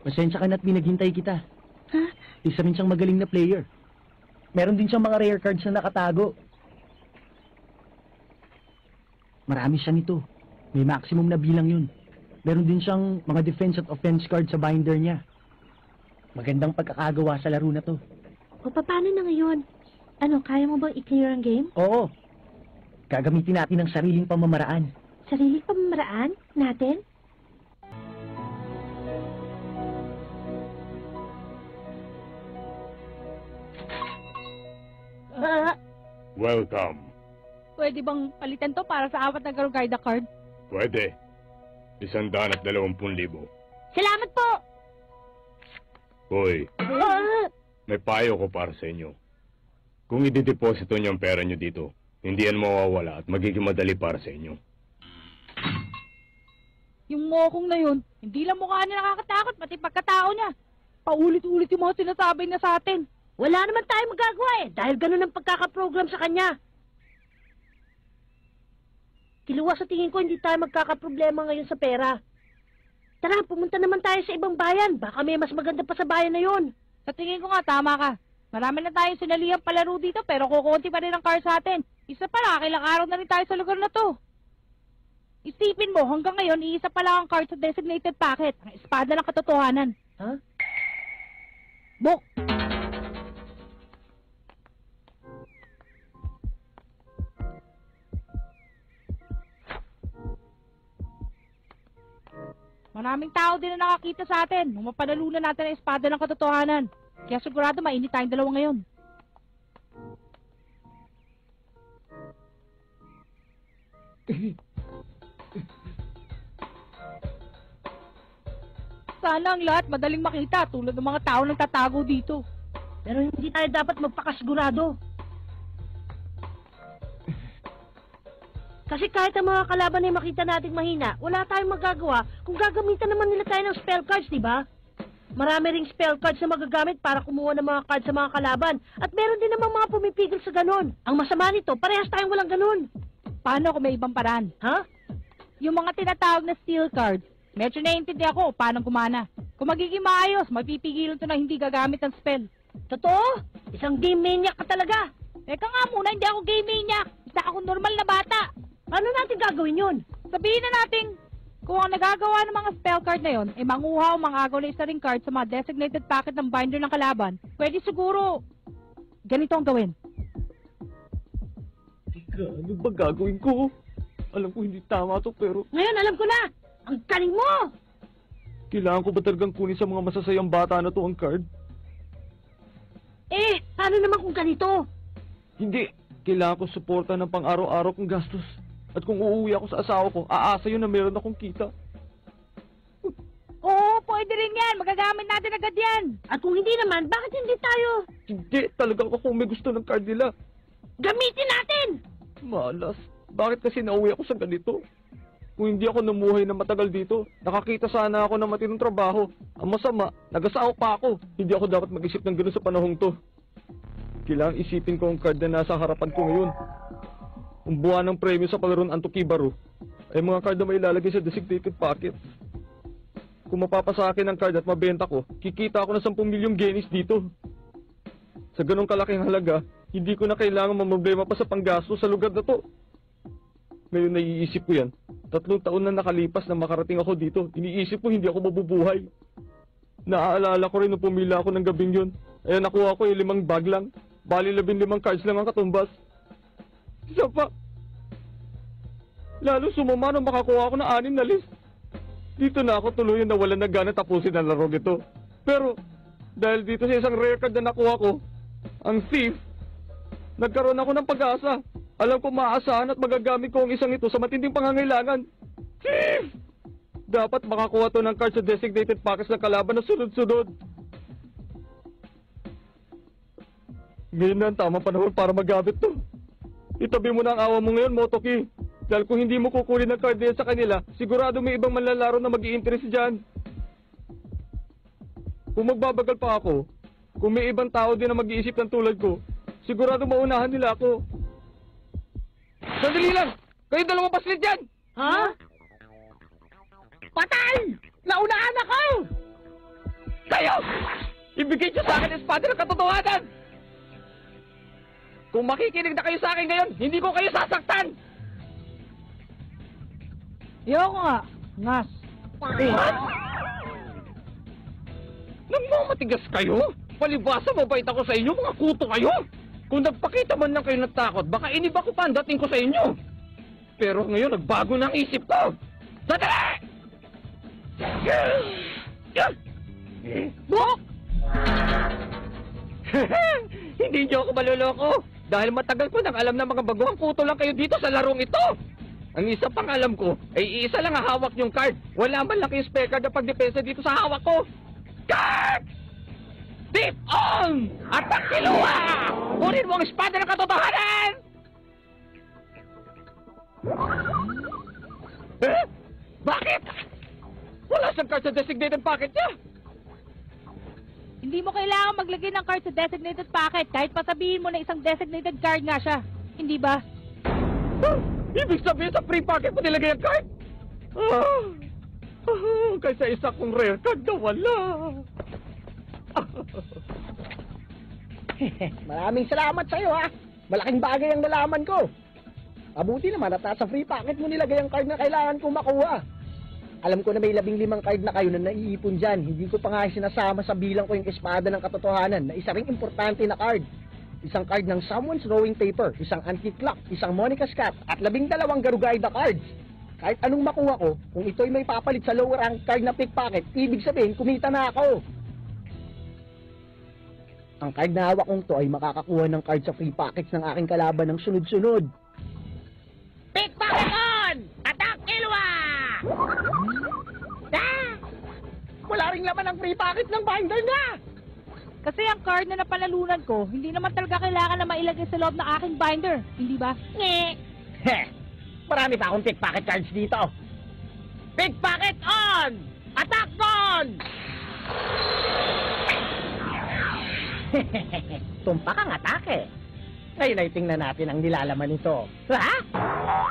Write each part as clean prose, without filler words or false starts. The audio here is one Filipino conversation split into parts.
Pasensya ka na't pinaghintay kita. Ha? Isa rin siyang magaling na player. Meron din siyang mga rare cards na nakatago. Marami siya nito. May maximum na bilang yun. Meron din siyang mga defense at offense cards sa binder niya. Magandang pagkakagawa sa laro na to. O paano na ngayon? Ano, kaya mo bang i-clear ang game? Oo. Gagamitin natin ang sariling pamamaraan. Sariling pamamaraan? Natin? Welcome. Pwede bang palitan to para sa 4 na Garugaida card? Pwede. 120,000. Salamat po! Hoy, may payo ko para sa inyo. Kung i-deposito niyo ang pera niyo dito, hindi yan mawawala at magiging madali para sa inyo. Yung mokong na yun, hindi lang mukha niya nakakatakot, pati pagkatao niya. Paulit-ulit yung mga sinasabi niya sa atin. Wala naman tayong magagawa dahil ganun ang pagkakaprogram sa kanya. Kiluwa sa tingin ko hindi tayo magkakaproblema ngayon sa pera. Tara, pumunta naman tayo sa ibang bayan. Baka may mas maganda pa sa bayan na yon. Sa tingin ko nga, tama ka. Marami na tayong sinalihang palaro dito pero kukunti pa rin ang car sa atin. Isa pa lang, ilang araw na rin tayo sa lugar na to. Isipin mo, hanggang ngayon, iisa pa lang ang card sa designated packet. Ang espada ng katotohanan. Ha? Bok! Maraming tao din na nakakita sa atin nung mapanalunan natin ang espada ng katotohanan. Kaya sigurado mainit tayong dalawa ngayon. Sana ang lahat madaling makita tulad ng mga tao nang tatago dito. Pero hindi tayo dapat magpakasigurado. Kasi kahit ang mga kalaban ay makita nating mahina, wala tayong magagawa kung gagamitan naman nila tayo ng spell cards, di ba? Marami ring spell cards na magagamit para kumuha ng mga cards sa mga kalaban. At meron din namang mga pumipigil sa ganon. Ang masama nito, parehas tayong walang ganon. Paano kung may ibang paraan? Ha? Yung mga tinatawag na steel cards, medyo naiintindi ako paano gumana. Kung magiging maayos, mapipigilan to na hindi gagamit ng spell. Totoo? Isang game maniac ka talaga. Teka nga muna, hindi ako game maniac. Isa ako normal na bata. Paano natin gagawin yun? Sabihin na natin, kung ang nagagawa ng mga spell card na yon ay manguha o mangagaw na isa ring card sa mga designated packet ng binder ng kalaban, pwede siguro ganito ang gawin. Teka, ano ba gagawin ko? Alam ko hindi tama to pero Ngayon alam ko na! Ang galing mo! kailangan ko ba talagang kunin sa mga masasayang bata na to ang card? Eh, paano naman kung ganito? Hindi. Kailangan ko suporta ng pang-araw-araw kong gastos. At kung uuwi ako sa asawa ko, aasa yun na meron akong kita. Oo, pwede rin yan. Magagamit natin agad yan. At kung hindi naman, bakit hindi tayo? Hindi, talaga ako kung may gusto ng card nila. Gamitin natin! Malas. Bakit kasi nauwi ako sa ganito? Kung hindi ako namuhay na matagal dito, nakakita sana ako ng matinong trabaho. Ang masama, nag-asawa pa ako. Hindi ako dapat mag-isip ng gano'n sa panahong to. Kailangang isipin ko ang card na nasa harapan ko ngayon. Ang buwan ng premyo sa palaron Antokibaru ay mga card na may ilalagay sa designated packet. Kung mapapasa akin ang card at mabenta ko, kikita ako ng 10 milyong genis dito. Sa ganong kalaking halaga, hindi ko na kailangan mamroblema pa sa panggasto sa lugar na to. Ngayon naiisip ko yan. 3 taon na nakalipas na makarating ako dito. Iniisip ko hindi ako mabubuhay. Naaalala ko rin nung pumila ako ng gabing yun. Ay nakuha ko yung 5 bag lang. Bali 15 cards lang ang katumbas. Isa pa. Lalo sumama nung makakuha ako ng 6 na list. Dito na ako tuluyan na wala na gana tapusin ang laro nito. Pero dahil dito sa isang rare card na nakuha ko, ang thief, nagkaroon ako ng pag-asa. Alam ko maaasahan at magagamit ko ang isang ito sa matinding pangangailangan. Thief! Dapat makakuha to ng card sa designated packets ng kalaban na sunod-sunod. Ngayon na ang tamang panahon para magamit to. Itabi mo na ang awa mo ngayon, Motoki. Dahil kung hindi mo kukunin ang card niya sa kanila, sigurado may ibang manlalaro na mag-i-interest dyan. Kung magbabagal pa ako, kung may ibang tao din na mag-iisip ng tulad ko, sigurado maunahan nila ako. Sandali lang! Kayo dalawang paslit dyan! Ha? Patay! Naunahan ako! Kayo! Ibigay niyo sa akin ang espada ng katotohanan! Kung makikinig na kayo sa akin ngayon, hindi ko kayo sasaktan! Ayoko nga. Ngas. What? Nagmamatigas kayo? Palibasa mabait ako sa inyo, mga kuto kayo! Kung nagpakita man lang kayo ng takot, baka iniba ko pa ang dating ko sa inyo! Pero ngayon, nagbago na ang isip ko! Sandali! Bok! Hindi niyo ako maluloko! Dahil matagal ko nang alam na mga baguhang kuto lang kayo dito sa larong ito! Ang isa pang alam ko, ay isa lang ang hawak niyong card. Wala man lang kayong spare card na pagdepensa dito sa hawak ko. Card! Deep on! Atak kiluwa! Kunin mo ang espada ng katotohanan! Eh? Bakit? Wala siyang card sa designated packet niya! Hindi mo kailangan maglagay ng card sa designated packet kahit pasabihin mo na isang designated card nga siya. Hindi ba? Ibig sabihin sa free packet mo nilagay ang card? Kaysa isa kong rare card na wala. Maraming salamat sa'yo, ha? Malaking bagay ang nalaman ko. Mabuti naman at nasa free packet mo nilagay ang card na kailangan kong makuha. Alam ko na may 15 card na kayo na naiipon dyan. Hindi ko pa nga sinasama sa bilang ko yung espada ng katotohanan na isa ring importante na card. Isang card ng someone's drawing paper, isang antique clock, isang Monica's cat, at 12 Garugayda cards. Kahit anong makuha ko, kung ito'y may papalit sa lower rank card na pickpocket, ibig sabihin, kumita na ako. Ang card na hawak kong to ay makakakuha ng card sa free packets ng aking kalaban ng sunod-sunod. Pickpocket on! Attack Kilwa! Wala ring laman ang free packet ng binder niya! Kasi ang card na napalalunan ko, hindi naman talaga kailangan na mailagay sa loob ng aking binder. Hindi ba? Nge! Heh! Marami pa akong pickpocket cards dito. Pickpocket on! Attack on! Tumpak ang atake. Ngayon ay tingnan natin ang nilalaman nito. Ha?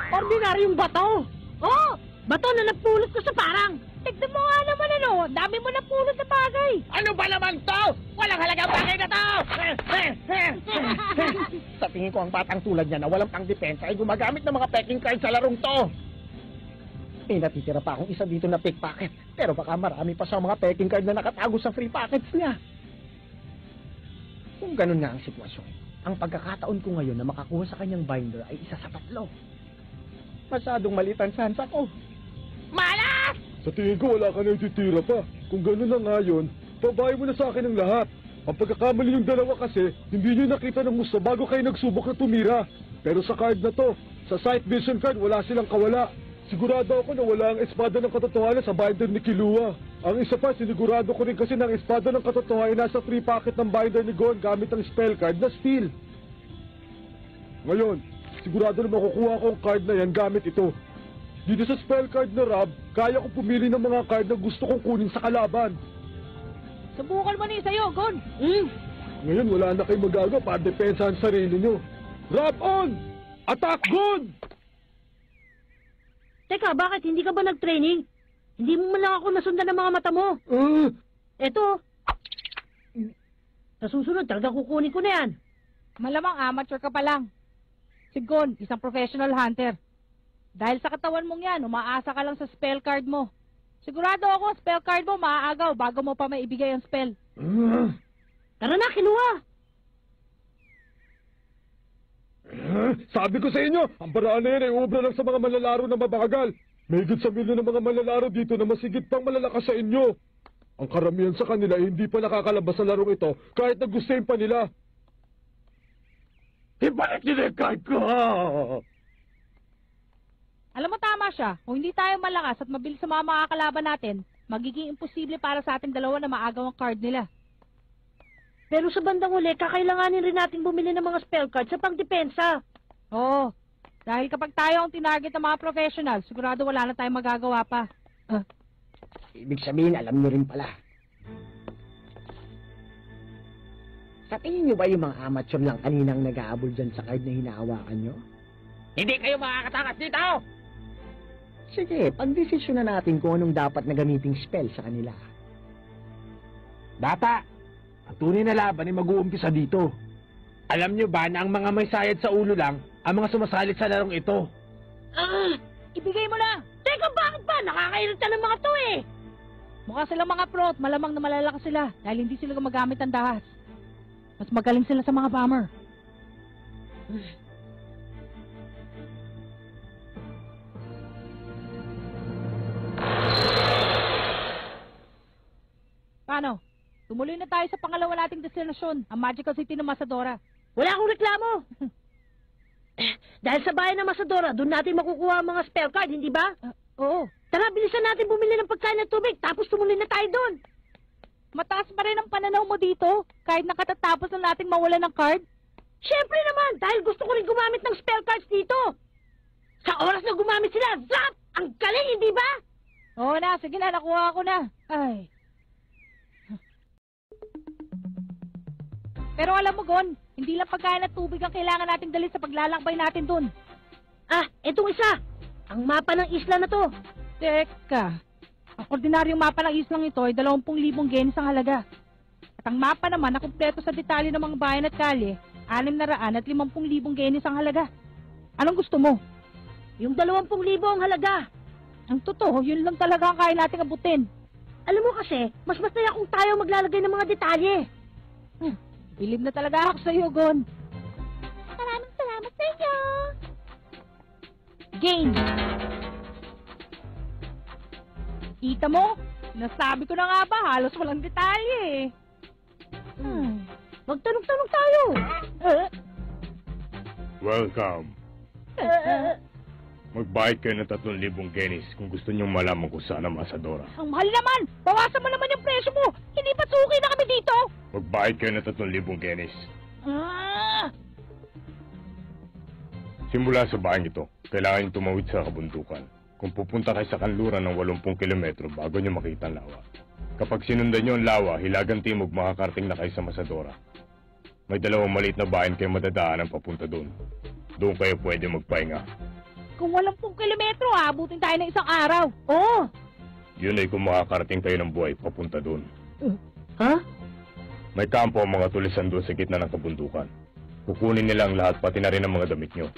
Ordinaryong bato! Oh! Bato na napulot ko sa parang! Tignan mo nga naman ano, dami mo na pulot na bagay. Ano ba naman to? Walang halagang bagay na to! Sa tingin ko ang batang tulad niya na walang pang-depensa ay gumagamit ng mga packing cards sa larong to. May natitira pa akong isa dito na pickpocket. Pero baka marami pa sa mga packing card na nakatago sa free packets niya. Kung ganun nga ang sitwasyon, ang pagkakataon ko ngayon na makakuha sa kanyang binder ay isa sa 3. Masyadong maliit ang chance ko. Malas! Sa tingin ko wala ka na ititira pa. Kung gano'n na nga yun, pabahay mo na sa akin ang lahat. Ang pagkakamali yung dalawa kasi, hindi nyo nakita ng gusto bago kayo nagsubok na tumira. Pero sa card na to, sa sight vision card, wala silang kawala. Sigurado ako na wala ang espada ng katotohanan sa binder ni Kilua. Ang isa pa, sinigurado ko rin kasi ng espada ng katotohanan nasa free packet ng binder ni Gon gamit ang spell card na steel. Ngayon, sigurado na makukuha ko ang card na yan gamit ito. Dito sa spell card na Rob, kaya ko pumili ng mga card na gusto kong kunin sa kalaban. Subukan mo ni sa'yo, Gon. Ngayon wala na kayong magagawa para depensa ang sarili nyo. Rob on! Attack Gon! Teka, bakit hindi ka ba nag-training? Hindi mo man lang ako nasundan ng mga mata mo. Eto. Sa susunod, talaga kukunin ko na yan. Malamang amateur ka pa lang. Si Gon, isang professional hunter. Dahil sa katawan mong yan, umaasa ka lang sa spell card mo. Sigurado ako, spell card mo maaagaw bago mo pa maibigay ang spell. Tara na, kinuha. Sabi ko sa inyo, ang paraan na yan ay ubra lang sa mga manlalaro na mabagal. May higit sa milyon ng mga manlalaro dito na masigit pang malalakas sa inyo. Ang karamihan sa kanila ay hindi pa nakakalabas sa larong ito kahit na gustuin pa nila. Ibalik nila yung card ko! Alam mo, tama siya. Kung hindi tayo malakas at mabilis sa mga makakalaban natin, magiging imposible para sa ating dalawa na maagaw ang card nila. Pero sa bandang uli, kakailanganin rin natin bumili ng mga spell cards sa pangdepensa. Oo. Dahil kapag tayo ang tinarget ng mga professional, sigurado wala na tayong magagawa pa. Ibig sabihin, alam nyo rin pala. Sa tingin nyo ba yung mga amateur lang kaninang nag-aabol dyan sa card na hinahawakan nyo? Hindi kayo makakatakas dito! Sige, pagdesisyon na natin kung anong dapat na gamiting spell sa kanila. Bata, ang tunay na laban ay mag-uumpisa dito. Alam nyo ba na ang mga may sayad sa ulo lang ang mga sumasalit sa larong ito? Ibigay mo na! Teka, bakit ba? Nakakairita ng mga to eh. Mukha silang mga pro at malamang na malalakas sila dahil hindi sila gumagamit ng dahas. Mas magaling sila sa mga bomber. Paano? Tumuloy na tayo sa pangalawa nating destinasyon, ang Magical City ng Masadora. Wala akong reklamo. Dahil sa bayan ng Masadora, doon natin makukuha ang mga spell card, hindi ba? Oo. Tara, bilisan natin bumili ng pagkain at tubig, tapos tumuloy na tayo doon. Mataas pa rin ang pananaw mo dito, kahit nakatatapos na nating mawala ng card. Siyempre naman, dahil gusto ko rin gumamit ng spell cards dito. Sa oras na gumamit sila, zap! Ang galing, hindi ba? Oo na, sige na, nakuha ko na. Ay. Pero alam mo, Gon, hindi lang pagkain at tubig ang kailangan nating dalhin sa paglalakbay natin dun. Etong isa. Ang mapa ng isla na to. Teka, ang ordinaryong mapa ng islang ito ay 20,000 genis ang halaga. At ang mapa naman na kumpleto sa detalye ng mga bayan at kalye, 600 at 50,000 genis ang halaga. Anong gusto mo? Yung 20,000 ang halaga. Ang totoo, yun lang talaga ang kaya nating abutin. Alam mo kasi, mas masaya kung tayo maglalagay ng mga detalye. Bilib na talaga ako sa iyo, Gon. Maraming salamat sa inyo. Game! Kita mo? Nasabi ko na nga ba, halos walang detalye eh. Magtanong-tanong tayo. Welcome. Magbayad kayo ng 3,000 genis kung gusto niyong malaman kung saan ang Masadora. Ang mahal naman! Bawasan mo naman yung presyo mo! Hindi pa suki na kami dito! Magbayad kayo ng 3,000 genis. Simula sa bayang ito, kailangan niyong tumawid sa kabundukan. Kung pupunta kayo sa kanluran ng 80 kilometro bago niyo makita ang lawa. Kapag sinundan niyo ang lawa, hilagang timog, makakarating na kayo sa Masadora. May 2 maliit na bayan kayo madadaanan papunta doon. Doon kayo pwede magpahinga. Kung 80 kilometro, abutin tayo ng isang araw. Oo. Yun ay kung makakarating kayo ng buhay papunta doon. Ha? May kampo ang mga tulisan doon sa gitna ng kabundukan. Kukunin nila ang lahat, pati na rin ang mga damit nyo.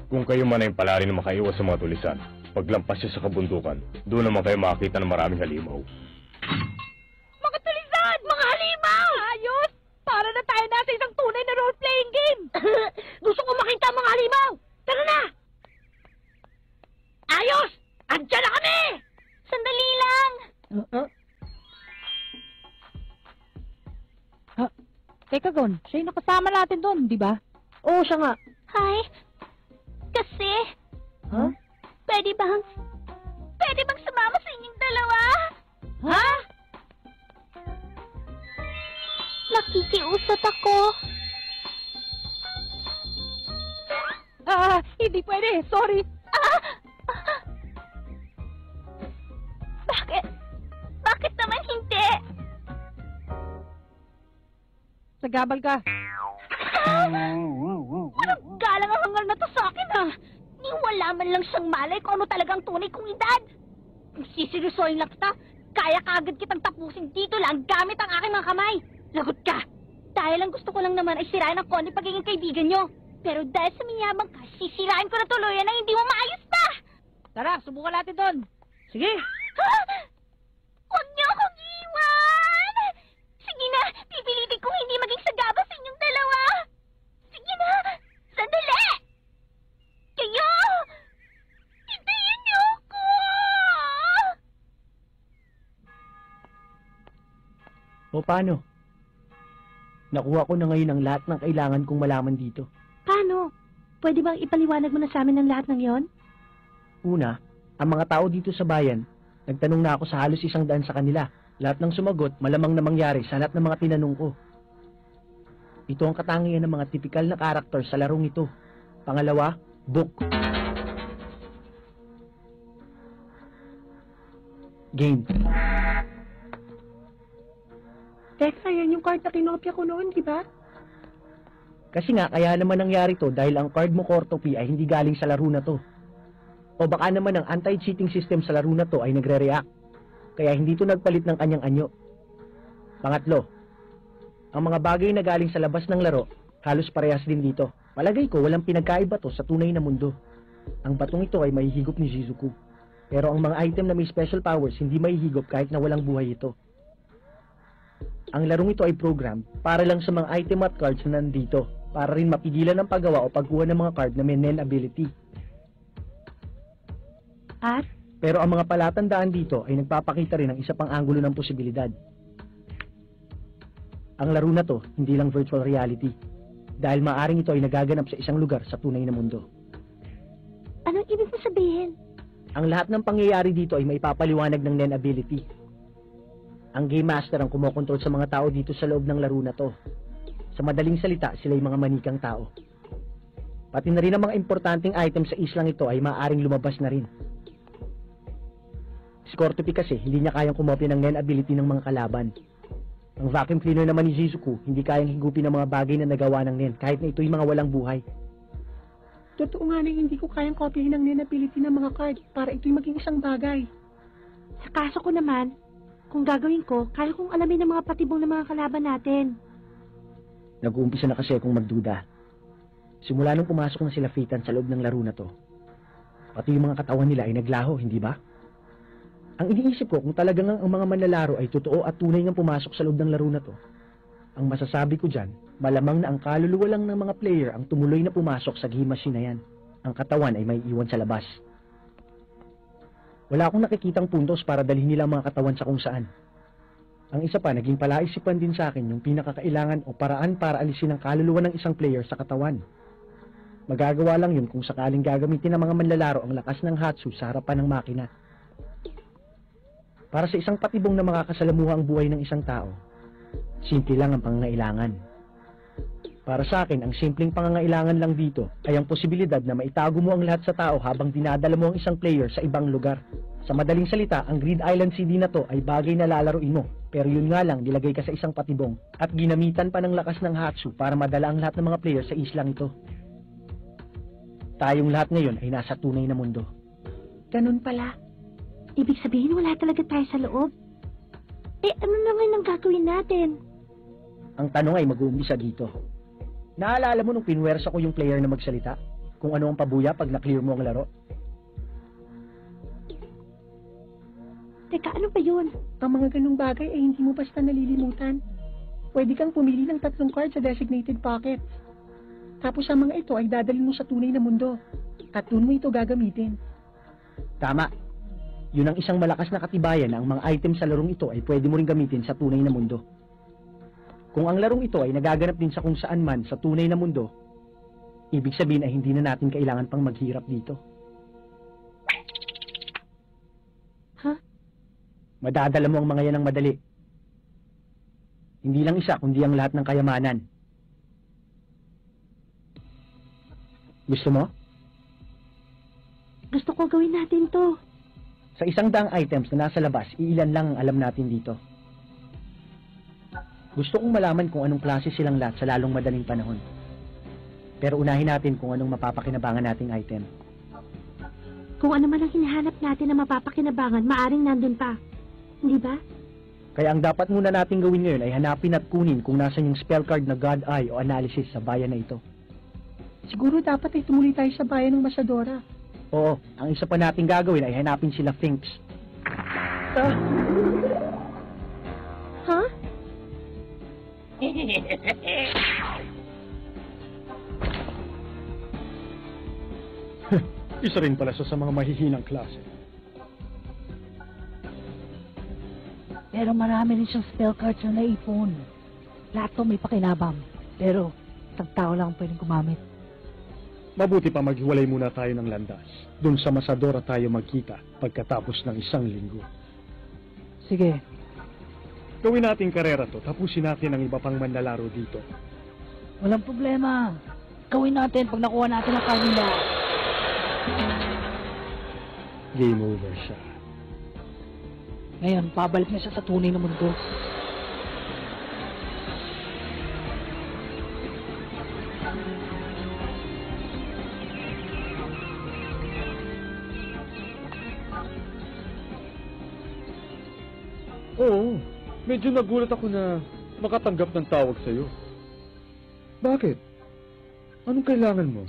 Kung kayo man ay palari na makaiwas sa mga tulisan, paglampas nyo sa kabundukan, doon naman kayo makakita ng maraming halimaw. Mga tulisan! Mga halimaw! Ayos! Para na tayo nasa isang tunay na role-playing game! Gusto ko makita ang mga halimaw. Tara na! Ayos! Andiyan na kami! Sandali lang! Teka, Gon, siya yung nakasama natin doon, di ba? Oo, siya nga. Hi. Kasi, Ha? pwede bang sumama sa inyong dalawa? Ha? Nakikiusap ako. Hindi pwede, sorry. Bakit naman hindi? Sagabal ka. Anong galang ang hangal na to sa akin, ha? Ni wala man lang siyang malay kung ano talagang tunay kong edad. Kung sisiryosohin lang kita, kaya kaagad kitang tapusin dito lang gamit ang aking mga kamay. Lagot ka! Dahil ang gusto ko lang naman ay sirain ng konti pagiging kaibigan nyo. Pero dahil sa mayabang ka, sisirain ko na tuluyan na hindi mo maayos pa! Tara, subukan natin doon. Sige. Ha? Huwag niyo akong iwan! Sige na, pipilitin kong hindi maging sagabal sa inyong dalawa! Sige na! Sandali! Kayo! Hintayin niyo ako! O paano? Nakuha ko na ngayon ang lahat ng kailangan kong malaman dito. Paano? Pwede bang ipaliwanag mo na sa amin ang lahat ng yon? Una, ang mga tao dito sa bayan, nagtanong na ako sa halos 100 sa kanila. Lahat ng sumagot, malamang na mangyari sa lahat ng mga tinanong ko. Ito ang katangian ng mga tipikal na karakter sa larong ito. Pangalawa, book. Game. Teka, yan yung card na kinopya ko noon, di ba? Kasi nga, kaya naman nangyari to dahil ang card mo, Cortopi, ay hindi galing sa laro na to. O baka naman ang anti-cheating system sa laro na to ay nagre-react. Kaya hindi to nagpalit ng kanyang anyo. Pangatlo, ang mga bagay na galing sa labas ng laro, halos parehas din dito. Palagay ko walang pinagkaiba to sa tunay na mundo. Ang batong ito ay mahihigop ni Shizuku. Pero ang mga item na may special powers hindi mahihigop kahit na walang buhay ito. Ang larong ito ay program para lang sa mga item at cards na nandito, para rin mapigilan ang paggawa o pagkuha ng mga card na may Nen ability. At? Pero ang mga palatandaan dito ay nagpapakita rin ng isa pang anggulo ng posibilidad. Ang laro na to, hindi lang virtual reality. Dahil maaring ito ay nagaganap sa isang lugar sa tunay na mundo. Anong ibig mo sabihin? Ang lahat ng pangyayari dito ay maipapaliwanag ng Nen ability. Ang Game Master ang kumokontrol sa mga tao dito sa loob ng laro na to. Sa madaling salita, sila ay mga manikang tao. Pati na rin ang mga importanteng item sa islang ito ay maaaring lumabas na rin. Si Cortopi kasi, hindi niya kayang kumopya ng Nen ability ng mga kalaban. Ang vacuum cleaner naman ni Shizuku, hindi kayang higupin ng mga bagay na nagawa ng Nen kahit na ito'y mga walang buhay. Totoo nga na hindi ko kayang kopyahin ang Nen ability ng mga card para ito'y maging isang bagay. Sa kaso ko naman, kung gagawin ko, kaya kong alamin ang mga patibong ng mga kalaban natin. Nag-uumpisa na kasi akong magduda. Simula nung pumasok na sila Fitan sa loob ng laro na to, pati yung mga katawan nila ay naglaho, hindi ba? Ang iniisip ko kung talagang ang mga manlalaro ay totoo at tunay ngang pumasok sa loob ng laro na to, ang masasabi ko dyan, malamang na ang kaluluwa lang ng mga player ang tumuloy na pumasok sa game machine na yan. Ang katawan ay may iwan sa labas. Wala akong nakikitang puntos para dalhin nila ang mga katawan sa kung saan. Ang isa pa, naging palaisipan din sa akin yung pinakakailangan o paraan para alisin ang kaluluwa ng isang player sa katawan. Magagawa lang yun kung sakaling gagamitin ng mga manlalaro ang lakas ng Hatsu sa harapan ng makina. Para sa isang patibong na makakasalamuha ang buhay ng isang tao, simple lang ang pangangailangan. Para sa akin, ang simpleng pangangailangan lang dito ay ang posibilidad na maitago mo ang lahat sa tao habang dinadala mo ang isang player sa ibang lugar. Sa madaling salita, ang Grid Island CD na to ay bagay na lalaruin mo. Pero yun nga lang, nilagay ka sa isang patibong at ginamitan pa ng lakas ng Hatsu para madala ang lahat ng mga player sa islang ito. Tayong lahat ngayon ay nasa tunay na mundo. Ganun pala. Ibig sabihin wala talaga tayo sa loob? Eh ano naman ang gagawin natin? Ang tanong ay mag-uumpisa dito. Naalala mo nung pinwersa ko yung player na magsalita? Kung ano ang pabuya pag na-clear mo ang laro? Teka, ano ba yun? Ang mga ganung bagay ay hindi mo basta nalilimutan. Pwede kang pumili ng 3 cards sa designated pocket. Tapos ang mga ito ay dadalhin mo sa tunay na mundo. At doon mo ito gagamitin. Tama. Yun ang isang malakas na katibayan na ang mga item sa larong ito ay pwede mo rin gamitin sa tunay na mundo. Kung ang larong ito ay nagaganap din sa kung saan man sa tunay na mundo, ibig sabihin ay hindi na natin kailangan pang maghirap dito. Madadala mo ang mga yan ng madali. Hindi lang isa, kundi ang lahat ng kayamanan. Gusto mo? Gusto ko gawin natin to. Sa 100 items na nasa labas, iilan lang ang alam natin dito. Gusto kong malaman kung anong klase silang lahat sa lalong madaling panahon. Pero unahin natin kung anong mapapakinabangan nating item. Kung ano man ang hinahanap natin na mapapakinabangan, maaring nandun pa. Hindi ba? Kaya ang dapat muna natin gawin ngayon ay hanapin at kunin kung nasan yung spell card na God Eye o Analysis sa bayan na ito. Siguro dapat ay tumuli tayo sa bayan ng Masadora. Oo, ang isa pa natin gagawin ay hanapin sila Finks. Ha? Isa rin pala sa mga mahihinang klase. Pero marami rin siyang spell cards na naipon. Lahat to may pakinabang. Pero, isang tao lang ang pwedeng gumamit. Mabuti pa maghiwalay muna tayo ng landas. Doon sa Masadora tayo magkita pagkatapos ng 1 linggo. Sige. Gawin natin karera to, tapusin natin ang iba pang manlalaro dito. Walang problema. Gawin natin pag nakuha natin ang kanila. Game over siya. Ngayon, pabalik na siya sa tunay na mundo. Oo, medyo nagulat ako na makatanggap ng tawag sa'yo. Bakit? Anong kailangan mo?